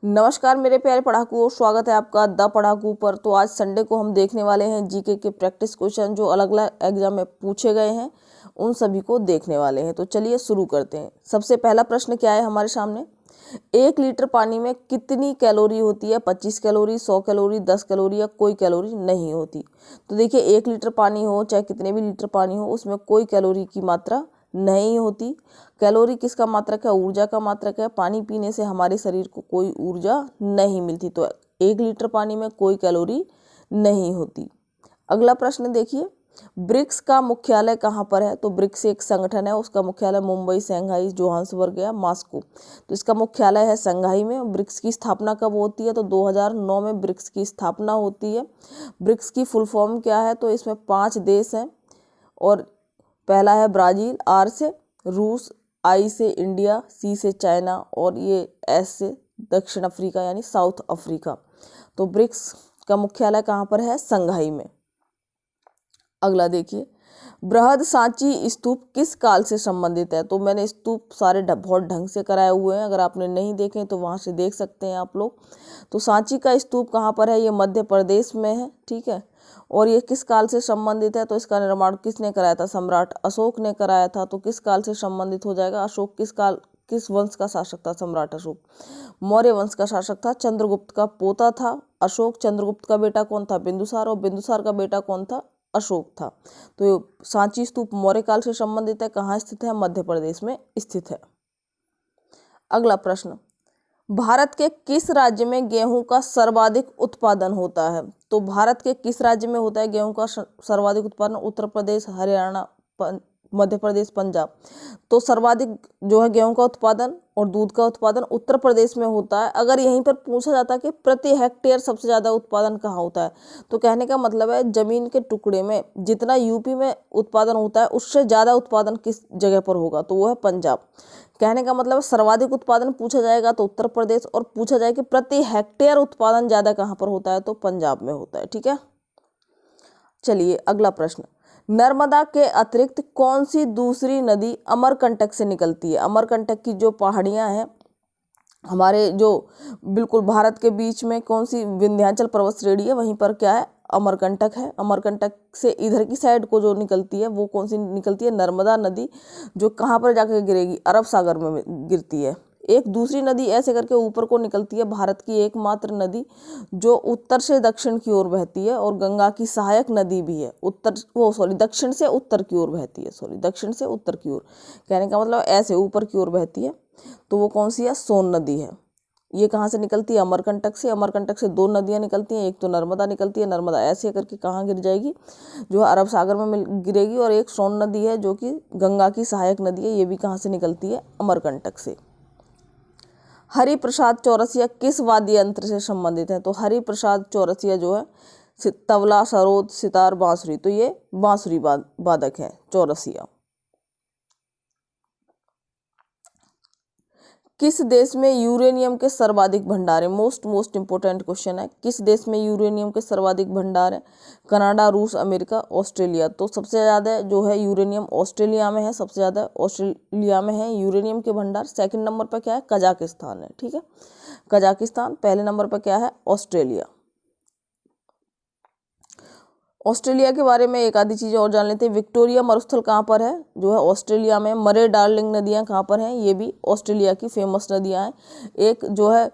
नमस्कार मेरे प्यारे पढ़ाकूओं, स्वागत है आपका द पढ़ाकू पर। तो आज संडे को हम देखने वाले हैं जीके के प्रैक्टिस क्वेश्चन जो अलग अलग एग्जाम में पूछे गए हैं, उन सभी को देखने वाले हैं। तो चलिए शुरू करते हैं। सबसे पहला प्रश्न क्या है हमारे सामने, 1 लीटर पानी में कितनी कैलोरी होती है? 25 कैलोरी, 100 कैलोरी, 10 कैलोरी या कोई कैलोरी नहीं होती। तो देखिए 1 लीटर पानी हो चाहे कितने भी लीटर पानी हो, उसमें कोई कैलोरी की मात्रा नहीं होती। कैलोरी किसका मात्रक है? ऊर्जा का मात्रक है। पानी पीने से हमारे शरीर को कोई ऊर्जा नहीं मिलती, तो 1 लीटर पानी में कोई कैलोरी नहीं होती। अगला प्रश्न देखिए, ब्रिक्स का मुख्यालय कहाँ पर है? तो ब्रिक्स एक संगठन है, उसका मुख्यालय मुंबई, शंघाई, जोहान्सबर्ग या मॉस्को। तो इसका मुख्यालय है शंघाई में। ब्रिक्स की स्थापना कब होती है? तो 2009 में ब्रिक्स की स्थापना होती है। ब्रिक्स की फुल फॉर्म क्या है? तो इसमें 5 देश हैं और पहला है ब्राज़ील, आर से रूस, आई से इंडिया, सी से चाइना और ये एस से दक्षिण अफ्रीका यानी साउथ अफ्रीका। तो ब्रिक्स का मुख्यालय कहाँ पर है? शंघाई में। अगला देखिए, बृहद सांची स्तूप किस काल से संबंधित है? तो मैंने स्तूप सारे बहुत ढंग से कराए हुए हैं, अगर आपने नहीं देखे तो वहाँ से देख सकते हैं आप लोग। तो सांची का स्तूप कहाँ पर है? ये मध्य प्रदेश में है, ठीक है। और ये किस काल से संबंधित है? तो इसका निर्माण किसने कराया था? सम्राट अशोक ने कराया था। तो किस काल से संबंधित हो जाएगा? अशोक किस वंश का शासक था? सम्राट अशोक मौर्य वंश का शासक था, चंद्रगुप्त का पोता था अशोक। चंद्रगुप्त का बेटा कौन था? बिंदुसार, और बिंदुसार का बेटा कौन था? अशोक था। तो सांची स्तूप मौर्य काल से संबंधित है। कहाँ स्थित है? मध्य प्रदेश में स्थित है। अगला प्रश्न, भारत के किस राज्य में गेहूं का सर्वाधिक उत्पादन होता है? तो भारत के किस राज्य में होता है गेहूं का सर्वाधिक उत्पादन? उत्तर प्रदेश, हरियाणा, मध्य प्रदेश, पंजाब। तो सर्वाधिक जो है गेहूं का उत्पादन और दूध का उत्पादन उत्तर प्रदेश में होता है। अगर यहीं पर पूछा जाता है कि प्रति हेक्टेयर सबसे ज़्यादा उत्पादन कहाँ होता है, तो कहने का मतलब है जमीन के टुकड़े में जितना यूपी में उत्पादन होता है उससे ज़्यादा उत्पादन किस जगह पर होगा? तो वो है पंजाब। कहने का मतलब सर्वाधिक उत्पादन पूछा जाएगा तो उत्तर प्रदेश, और पूछा जाए कि प्रति हेक्टेयर उत्पादन ज़्यादा कहाँ पर होता है, तो पंजाब में होता है, ठीक है। चलिए अगला प्रश्न, नर्मदा के अतिरिक्त कौन सी दूसरी नदी अमरकंटक से निकलती है? अमरकंटक की जो पहाड़ियाँ हैं हमारे जो बिल्कुल भारत के बीच में, कौन सी? विंध्याचल पर्वत श्रेणी है, वहीं पर क्या है? अमरकंटक है। अमरकंटक से इधर की साइड को जो निकलती है वो कौन सी निकलती है? नर्मदा नदी, जो कहाँ पर जाकर गिरेगी? अरब सागर में गिरती है। एक दूसरी नदी ऐसे करके ऊपर को निकलती है, भारत की एकमात्र नदी जो उत्तर से दक्षिण की ओर बहती है और गंगा की सहायक नदी भी है। दक्षिण से उत्तर की ओर बहती है, दक्षिण से उत्तर की ओर, कहने का मतलब ऐसे ऊपर की ओर बहती है। तो वो कौन सी है? सोन नदी है। ये कहाँ से निकलती है? अमरकंटक से। अमरकंटक से 2 नदियाँ निकलती हैं, एक तो नर्मदा निकलती है, नर्मदा ऐसे करके कहाँ गिर जाएगी? जो अरब सागर में गिरेगी। और एक सोन नदी है जो कि गंगा की सहायक नदी है, ये भी कहाँ से निकलती है? अमरकंटक से। हरिप्रसाद चौरसिया किस वाद्य यंत्र से संबंधित है? तो हरिप्रसाद चौरसिया जो है तबला, सरोद, सितार, बांसुरी, तो ये बांसुरी वादक है चौरसिया। किस देश में यूरेनियम के सर्वाधिक भंडार है? मोस्ट इंपोर्टेंट क्वेश्चन है। किस देश में यूरेनियम के सर्वाधिक भंडार है? कनाडा, रूस, अमेरिका, ऑस्ट्रेलिया। तो सबसे ज़्यादा जो है यूरेनियम ऑस्ट्रेलिया में है, सबसे ज़्यादा ऑस्ट्रेलिया में है यूरेनियम के भंडार। सेकंड नंबर पर क्या है? कजाकिस्तान है, ठीक है, कजाकिस्तान। पहले नंबर पर क्या है? ऑस्ट्रेलिया। ऑस्ट्रेलिया के बारे में एक आधी चीज़ और जान लेते हैं। विक्टोरिया मरुस्थल कहाँ पर है? जो है ऑस्ट्रेलिया में। मरे डार्लिंग नदियाँ कहाँ पर हैं? ये भी ऑस्ट्रेलिया की फेमस नदियाँ हैं। एक जो है,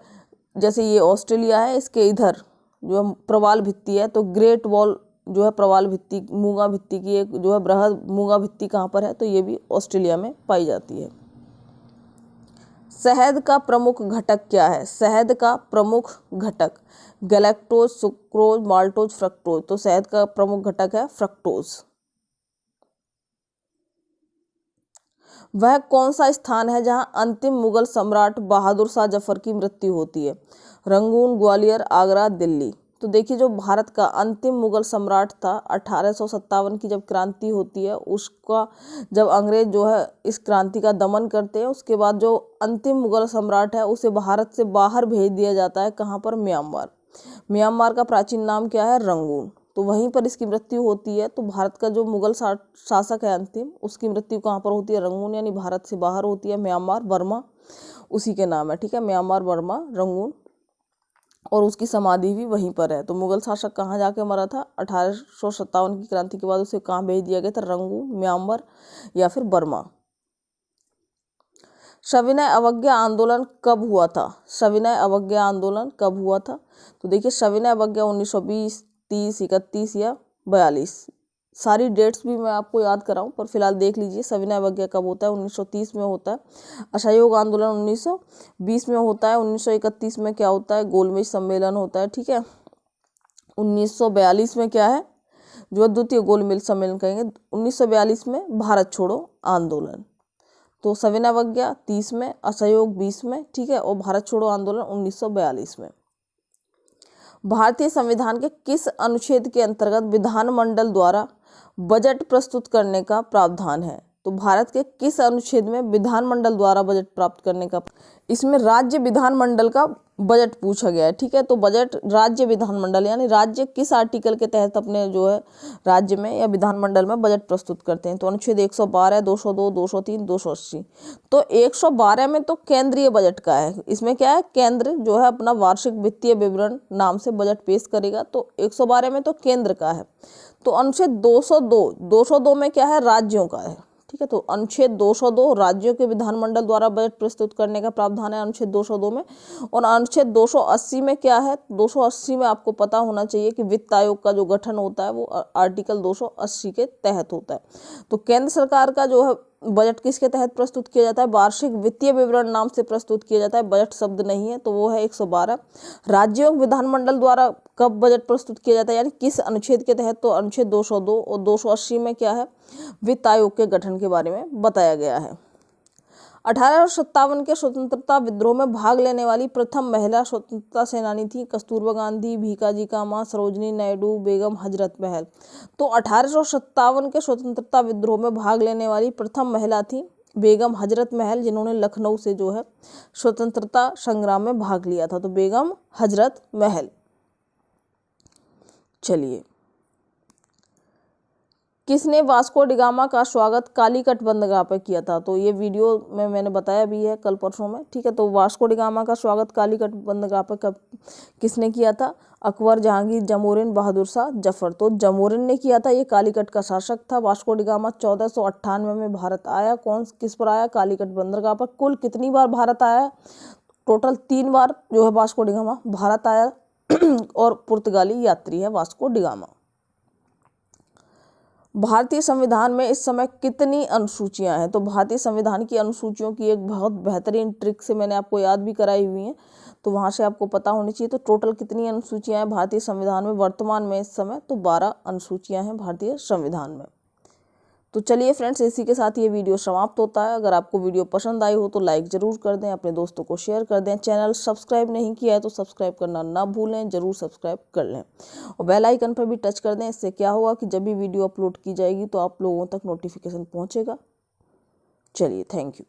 जैसे ये ऑस्ट्रेलिया है, इसके इधर जो है प्रवाल भित्ति है, तो ग्रेट वॉल जो है प्रवाल भित्ति, मूंगा भित्ति की एक जो है बृहद मूंगा भित्ति कहाँ पर है? तो ये भी ऑस्ट्रेलिया में पाई जाती है। शहद का प्रमुख घटक क्या है? शहद का प्रमुख घटक गैलेक्टोज, सुक्रोज, माल्टोज, फ्रक्टोज। तो शहद का प्रमुख घटक है फ्रक्टोज। वह कौन सा स्थान है जहां अंतिम मुगल सम्राट बहादुर शाह जफर की मृत्यु होती है? रंगून, ग्वालियर, आगरा, दिल्ली। तो देखिए जो भारत का अंतिम मुगल सम्राट था, 1857 की जब क्रांति होती है, उसका जब अंग्रेज जो है इस क्रांति का दमन करते हैं, उसके बाद जो अंतिम मुगल सम्राट है उसे भारत से बाहर भेज दिया जाता है। कहाँ पर? म्यांमार। म्यांमार का प्राचीन नाम क्या है? रंगून। तो वहीं पर इसकी मृत्यु होती है। तो भारत का जो मुगल शासक है अंतिम, उसकी मृत्यु कहाँ पर होती है? रंगून, यानी भारत से बाहर होती है। म्यांमार, बर्मा उसी के नाम है, ठीक है, म्यांमार, बर्मा, रंगून। और उसकी समाधि भी वहीं पर है। तो मुगल शासक कहाँ जाके मरा था? 1857 की क्रांति के बाद उसे कहाँ भेज दिया गया था? रंगून, म्यांमार या फिर बर्मा। सविनय अवज्ञा आंदोलन कब हुआ था? सविनय अवज्ञा आंदोलन कब हुआ था? तो देखिए सविनय अवज्ञा 1920, 30, 31 या 42। सारी डेट्स भी मैं आपको याद कराऊं, पर फिलहाल देख लीजिए सविनय अवज्ञा कब होता है? 1930 में होता है। असहयोग आंदोलन 1920 में होता है। 1931 में क्या होता है? गोलमेज सम्मेलन होता है, ठीक है। 1942 में क्या है? जो द्वितीय गोलमेज सम्मेलन कहेंगे। 1942 में भारत छोड़ो आंदोलन। तो सविनय अवज्ञा 30 में, असहयोग 20 में, ठीक है, और भारत छोड़ो आंदोलन 1942 में। भारतीय संविधान के किस अनुच्छेद के अंतर्गत विधानमंडल द्वारा बजट प्रस्तुत करने का प्रावधान है? तो भारत के किस अनुच्छेद में विधानमंडल द्वारा बजट प्राप्त करने का? इसमें राज्य विधानमंडल का बजट पूछा गया है, ठीक है। तो बजट राज्य विधानमंडल यानी राज्य किस आर्टिकल के तहत अपने जो है राज्य में या विधानमंडल में बजट प्रस्तुत करते हैं? तो अनुच्छेद 112, 202, 203, 280। तो 112 में तो केंद्रीय बजट का है। इसमें क्या है? केंद्र जो है अपना वार्षिक वित्तीय विवरण नाम से बजट पेश करेगा। तो 112 में तो केंद्र का है। तो अनुच्छेद 202 में क्या है? राज्यों का है, ठीक है। तो अनुच्छेद 202 राज्यों के विधानमंडल द्वारा बजट प्रस्तुत करने का प्रावधान है अनुच्छेद 202 में। और अनुच्छेद 280 में क्या है? 280 में आपको पता होना चाहिए कि वित्त आयोग का जो गठन होता है वो आर्टिकल 280 के तहत होता है। तो केंद्र सरकार का जो है बजट किसके तहत प्रस्तुत किया जाता है? वार्षिक वित्तीय विवरण नाम से प्रस्तुत किया जाता है। बजट शब्द नहीं है, तो वो है 112। राज्यों विधानमंडल द्वारा कब बजट प्रस्तुत किया जाता है यानी किस अनुच्छेद के तहत? तो अनुच्छेद 202 और 280 में क्या है? वित्त आयोग के गठन के बारे में बताया गया है। 1857 के स्वतंत्रता विद्रोह में भाग लेने वाली प्रथम महिला स्वतंत्रता सेनानी थी कस्तूरबा गांधी, भीकाजी कामा, सरोजिनी नायडू, बेगम हजरत महल। तो 1857 के स्वतंत्रता विद्रोह में भाग लेने वाली प्रथम महिला थी बेगम हजरत महल, जिन्होंने लखनऊ से जो है स्वतंत्रता संग्राम में भाग लिया था। तो बेगम हजरत महल। चलिए, किसने वास्को डिगामा का स्वागत कालीकट बंदरगाह पर किया था? तो ये वीडियो में मैंने बताया भी है कल परसों में, ठीक है। तो वास्को डिगामा का स्वागत कालीकट बंदरगाह पर कब किसने किया था? अकबर, जहांगीर, जमोरिन, बहादुर शाह जफर। तो जमोरिन ने किया था, ये कालीकट का शासक था। वास्को डिगामा 1498 में भारत आया। किस पर आया? कालीकट बंदरगाह पर। कुल कितनी बार भारत आया? टोटल 3 बार जो है वास्को डिगामा भारत आया और पुर्तगाली यात्री है वास्को डिगामा। भारतीय संविधान में इस समय कितनी अनुसूचियां हैं? तो भारतीय संविधान की अनुसूचियों की एक बहुत बेहतरीन ट्रिक से मैंने आपको याद भी कराई हुई है, तो वहां से आपको पता होनी चाहिए। तो टोटल कितनी अनुसूचियां हैं भारतीय संविधान में वर्तमान में इस समय? तो 12 अनुसूचियां हैं भारतीय संविधान में। तो चलिए फ्रेंड्स, इसी के साथ ये वीडियो समाप्त होता है। अगर आपको वीडियो पसंद आई हो तो लाइक ज़रूर कर दें, अपने दोस्तों को शेयर कर दें। चैनल सब्सक्राइब नहीं किया है तो सब्सक्राइब करना ना भूलें, ज़रूर सब्सक्राइब कर लें और बेल आइकन पर भी टच कर दें। इससे क्या होगा कि जब भी वीडियो अपलोड की जाएगी तो आप लोगों तक नोटिफिकेशन पहुँचेगा। चलिए, थैंक यू।